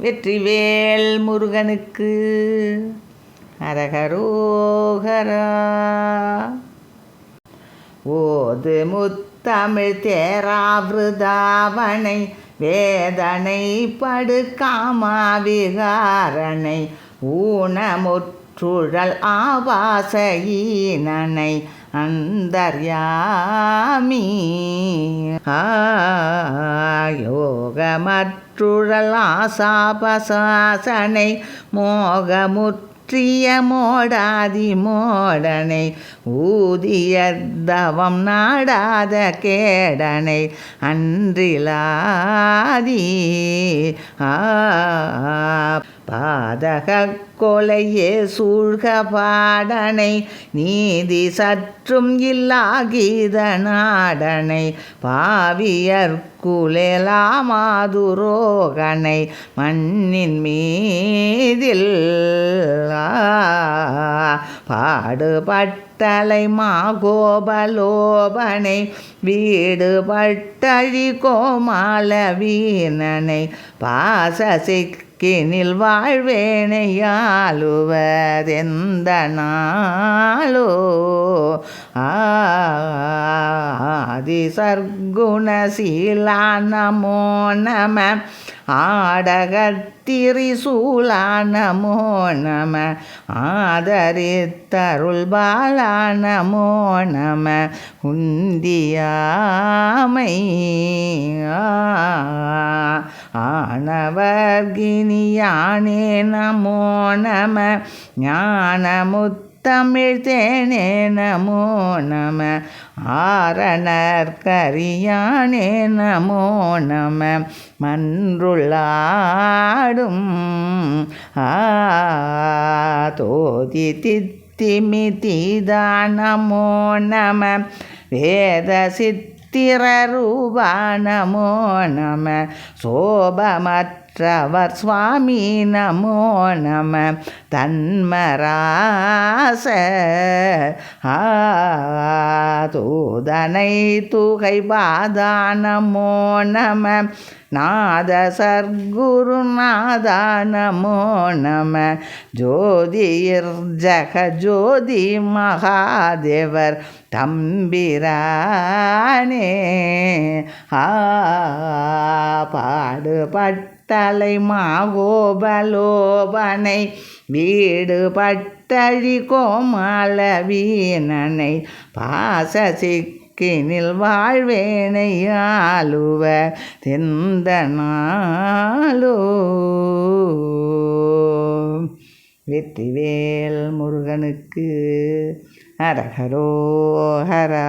வெற்றிவேல் முருகனுக்கு அரகரோகரா. ஓது முத்தமிழ் தேராவிருதாவனை வேதனை படுகாமாவிகாரனை ஊனமுற்றுழல் ஆபாச ஈனனை அந்தர்யாமி யோகமற்றுழல் ஆசாபசாசனை மோகமுற்றிய மோடாதி மோடனை ஊதியத்தவம் நாடாத கேடனை அன்றிலாதி பாதக கொலையே சூழ்க பாடனை நீதி சற்றும் இல்லாகீத நாடனை பாவியர்குலெலாமாதுரோகனை மண்ணின் மீதில் பாடுபட்டலை மாகோபலோபனை வீடுபட்டழி கோமால வீணனை பாசசிக்கினில் வாழ்வேனையாளுவதெந்த நாளோ ஆதிசர்க்குணசீலா நமோ நம ஆடகத்திரிசூலா நமோ நம ஆதரித்தருள் பாலா நமோ நம உந்தியாமை ஆனவர்கினியானே நமோ நம ஞானமுத்தமிழ் தேனே நமோ நம ஆரணர்கரியானே நமோ நம மன்றுளாடும் தோதி தித்திமிதிதா நமோ நம வேத சித்திரரூபா நமோ நம சோபமற்றவர் சுவாமி நமோ நம தன்மராச தூதனை துகை பாதா நமோ நம நாத சர்க்குருநாதா நமோ நம ஜோதிர் ஜகஜோதி மகாதேவர் தம்பிரானே பாடுபட்டலை மாகோபலோபனை வீடுபட்டழி கோமால வீணனை பாசசிக்கினில் வாழ்வேனையாளுவ தெந்த நாளோ. வெற்றிவேல் முருகனுக்கு அரகரோகரா.